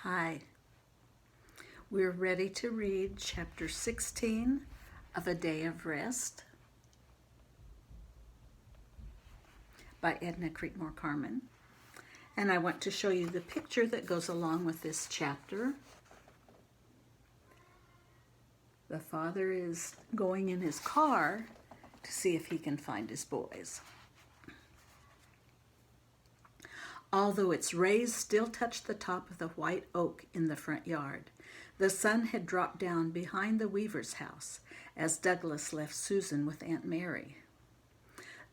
Hi, we're ready to read chapter 16 of A Day of Rest by Edna Creekmore Carmen. And I want to show you the picture that goes along with this chapter. The father is going in his car to see if he can find his boys. Although its rays still touched the top of the white oak in the front yard, the sun had dropped down behind the Weaver's house as Douglas left Susan with Aunt Mary.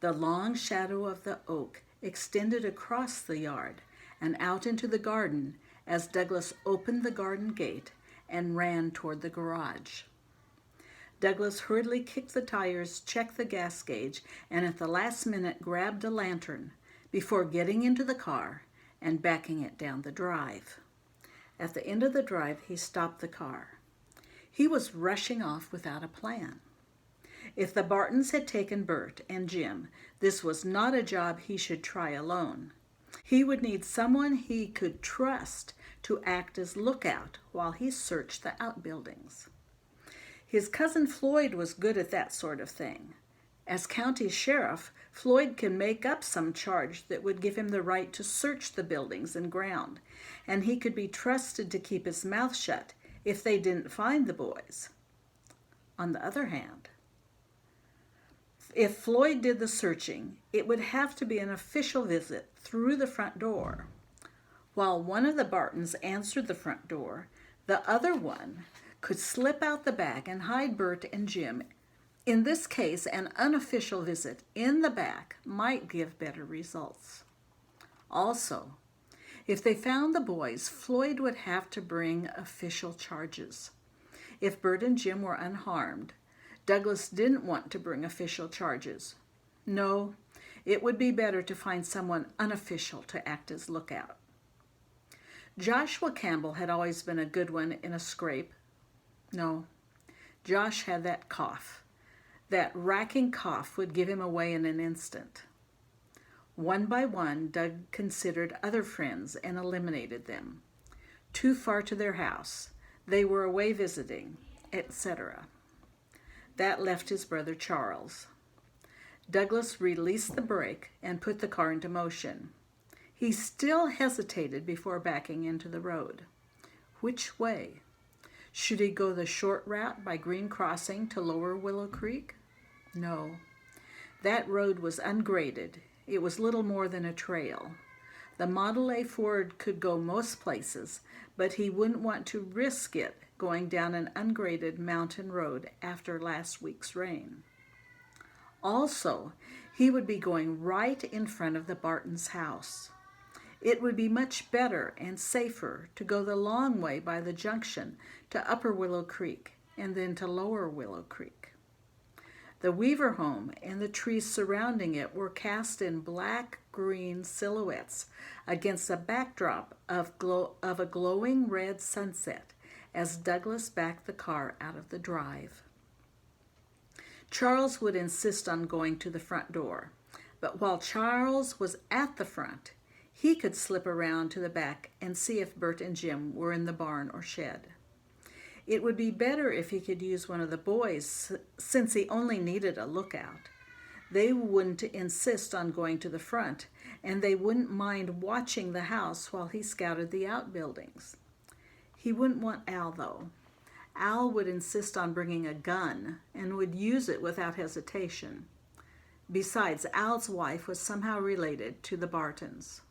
The long shadow of the oak extended across the yard and out into the garden as Douglas opened the garden gate and ran toward the garage. Douglas hurriedly kicked the tires, checked the gas gauge, and at the last minute grabbed a lantern before getting into the car and backing it down the drive. At the end of the drive, he stopped the car. He was rushing off without a plan. If the Bartons had taken Bert and Jim, this was not a job he should try alone. He would need someone he could trust to act as lookout while he searched the outbuildings. His cousin Floyd was good at that sort of thing. As county sheriff, Floyd could make up some charge that would give him the right to search the buildings and ground, and he could be trusted to keep his mouth shut if they didn't find the boys. On the other hand, if Floyd did the searching, it would have to be an official visit through the front door. While one of the Bartons answered the front door, the other one could slip out the back and hide Bert and Jim. In this case, an unofficial visit in the back might give better results. Also, if they found the boys, Floyd would have to bring official charges. If Bert and Jim were unharmed, Douglas didn't want to bring official charges. No, it would be better to find someone unofficial to act as lookout. Joshua Campbell had always been a good one in a scrape. No, Josh had that cough. That racking cough would give him away in an instant. One by one, Doug considered other friends and eliminated them. Too far to their house, they were away visiting, etc. That left his brother Charles. Douglas released the brake and put the car into motion. He still hesitated before backing into the road. Which way? Should he go the short route by Green Crossing to Lower Willow Creek? No. That road was ungraded. It was little more than a trail. The Model A Ford could go most places, but he wouldn't want to risk it going down an ungraded mountain road after last week's rain. Also, he would be going right in front of the Bartons' house. It would be much better and safer to go the long way by the junction to Upper Willow Creek and then to Lower Willow Creek. The Weaver home and the trees surrounding it were cast in black-green silhouettes against a backdrop of a glowing red sunset as Douglas backed the car out of the drive. Charles would insist on going to the front door, but while Charles was at the front, he could slip around to the back and see if Bert and Jim were in the barn or shed. It would be better if he could use one of the boys, since he only needed a lookout. They wouldn't insist on going to the front, and they wouldn't mind watching the house while he scouted the outbuildings. He wouldn't want Al, though. Al would insist on bringing a gun and would use it without hesitation. Besides, Al's wife was somehow related to the Bartons.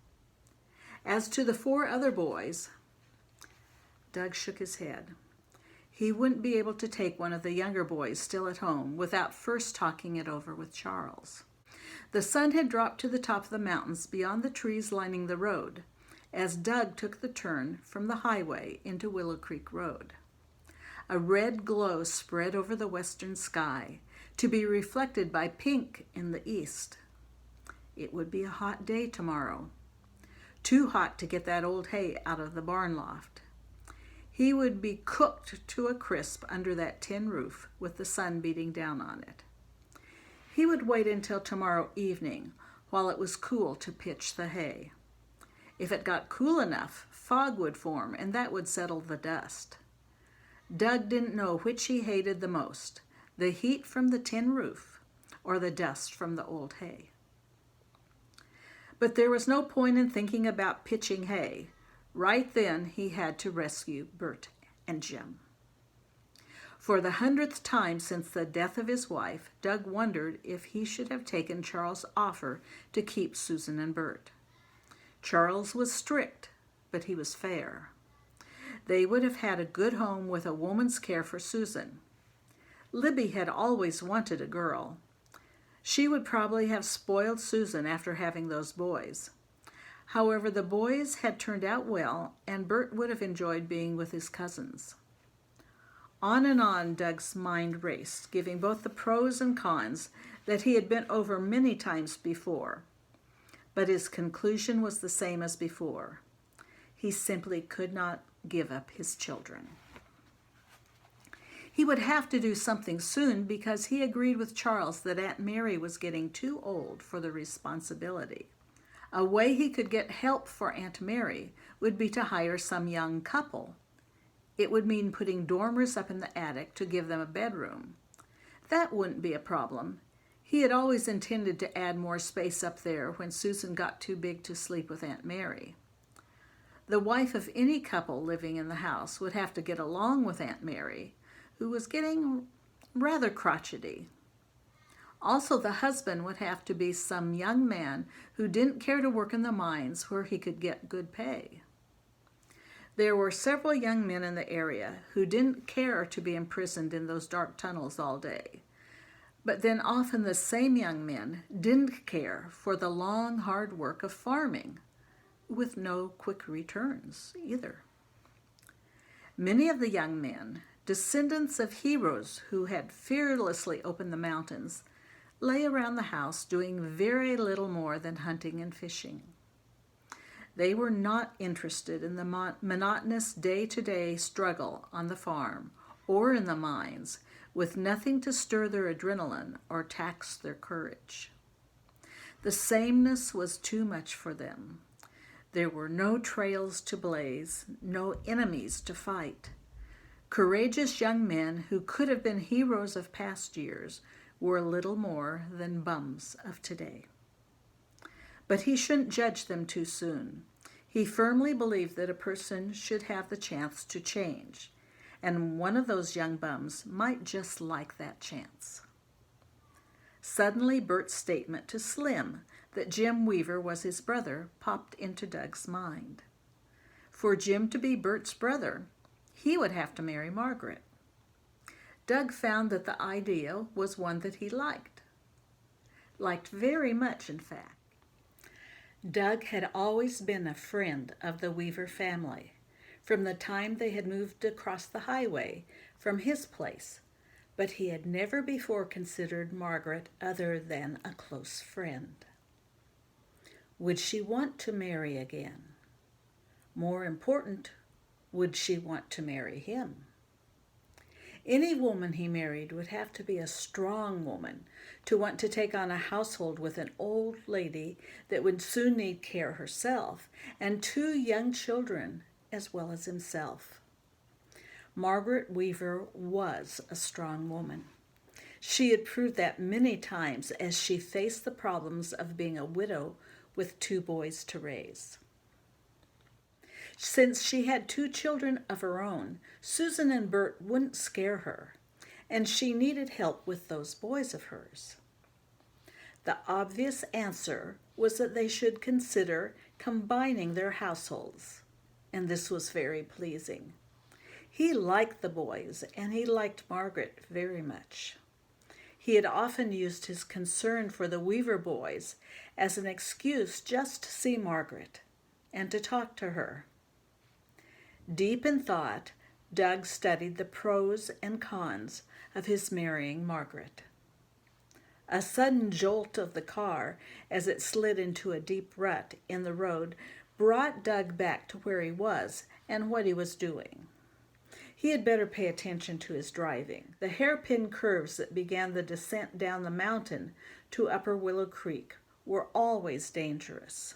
As to the 4 other boys, Doug shook his head. He wouldn't be able to take one of the younger boys still at home without first talking it over with Charles. The sun had dropped to the top of the mountains beyond the trees lining the road as Doug took the turn from the highway into Willow Creek Road. A red glow spread over the western sky, to be reflected by pink in the east. It would be a hot day tomorrow. Too hot to get that old hay out of the barn loft. He would be cooked to a crisp under that tin roof with the sun beating down on it. He would wait until tomorrow evening while it was cool to pitch the hay. If it got cool enough, fog would form, and that would settle the dust. Doug didn't know which he hated the most, the heat from the tin roof or the dust from the old hay. But there was no point in thinking about pitching hay. Right then he had to rescue Bert and Jim. For the 100th time since the death of his wife, Doug wondered if he should have taken Charles' offer to keep Susan and Bert. Charles was strict, but he was fair. They would have had a good home with a woman's care for Susan. Libby had always wanted a girl. She would probably have spoiled Susan after having those boys. However, the boys had turned out well, and Bert would have enjoyed being with his cousins. On and on Doug's mind raced, giving both the pros and cons that he had been over many times before. But his conclusion was the same as before. He simply could not give up his children. He would have to do something soon because he agreed with Charles that Aunt Mary was getting too old for the responsibility. A way he could get help for Aunt Mary would be to hire some young couple. It would mean putting dormers up in the attic to give them a bedroom. That wouldn't be a problem. He had always intended to add more space up there when Susan got too big to sleep with Aunt Mary. The wife of any couple living in the house would have to get along with Aunt Mary, who was getting rather crotchety. Also, the husband would have to be some young man who didn't care to work in the mines where he could get good pay. There were several young men in the area who didn't care to be imprisoned in those dark tunnels all day. But then often the same young men didn't care for the long, hard work of farming, with no quick returns either. Many of the young men, descendants of heroes who had fearlessly opened the mountains, lay around the house doing very little more than hunting and fishing. They were not interested in the monotonous day-to-day struggle on the farm or in the mines, with nothing to stir their adrenaline or tax their courage. The sameness was too much for them. There were no trails to blaze, no enemies to fight. Courageous young men who could have been heroes of past years were little more than bums of today. But he shouldn't judge them too soon. He firmly believed that a person should have the chance to change, and one of those young bums might just like that chance. Suddenly, Bert's statement to Slim that Jim Weaver was his brother popped into Doug's mind. For Jim to be Bert's brother, he would have to marry Margaret. Doug found that the idea was one that he liked very much, in fact. Doug had always been a friend of the Weaver family from the time they had moved across the highway from his place, but he had never before considered Margaret other than a close friend. Would she want to marry again? More important, would she want to marry him? Any woman he married would have to be a strong woman to want to take on a household with an old lady that would soon need care herself and 2 young children as well as himself. Margaret Weaver was a strong woman. She had proved that many times as she faced the problems of being a widow with 2 boys to raise. Since she had 2 children of her own, Susan and Bert wouldn't scare her, and she needed help with those boys of hers. The obvious answer was that they should consider combining their households, and this was very pleasing. He liked the boys, and he liked Margaret very much. He had often used his concern for the Weaver boys as an excuse just to see Margaret and to talk to her. Deep in thought, Doug studied the pros and cons of his marrying Margaret. A sudden jolt of the car as it slid into a deep rut in the road brought Doug back to where he was and what he was doing. He had better pay attention to his driving. The hairpin curves that began the descent down the mountain to Upper Willow Creek were always dangerous.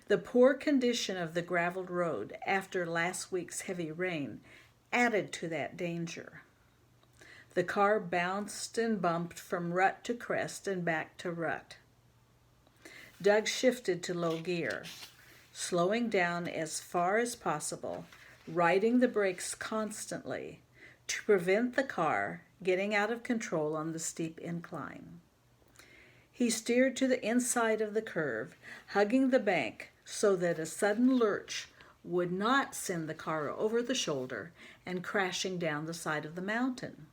The poor condition of the graveled road after last week's heavy rain added to that danger. The car bounced and bumped from rut to crest and back to rut. Doug shifted to low gear, slowing down as far as possible, riding the brakes constantly to prevent the car getting out of control on the steep incline. He steered to the inside of the curve, hugging the bank so that a sudden lurch would not send the car over the shoulder and crashing down the side of the mountain.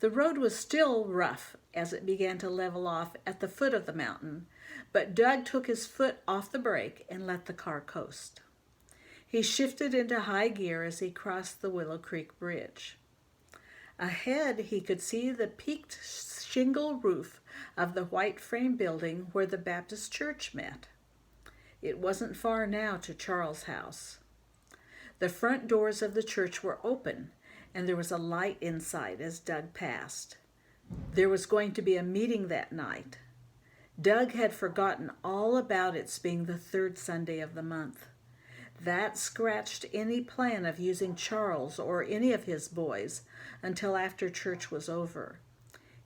The road was still rough as it began to level off at the foot of the mountain, but Doug took his foot off the brake and let the car coast. He shifted into high gear as he crossed the Willow Creek Bridge. Ahead, he could see the peaked shingle roof of the white frame building where the Baptist church met. It wasn't far now to Charles' house. The front doors of the church were open, and there was a light inside as Doug passed. There was going to be a meeting that night. Doug had forgotten all about its being the third Sunday of the month. That scratched any plan of using Charles or any of his boys until after church was over.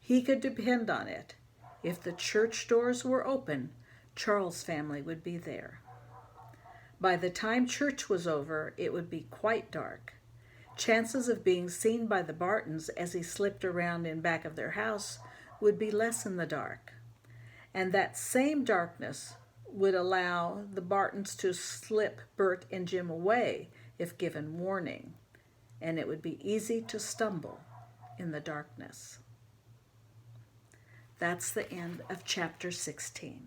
He could depend on it. If the church doors were open, Charles' family would be there. By the time church was over, it would be quite dark. Chances of being seen by the Bartons as he slipped around in back of their house would be less in the dark. And that same darkness would allow the Bartons to slip Bert and Jim away if given warning, and it would be easy to stumble in the darkness. That's the end of chapter 16.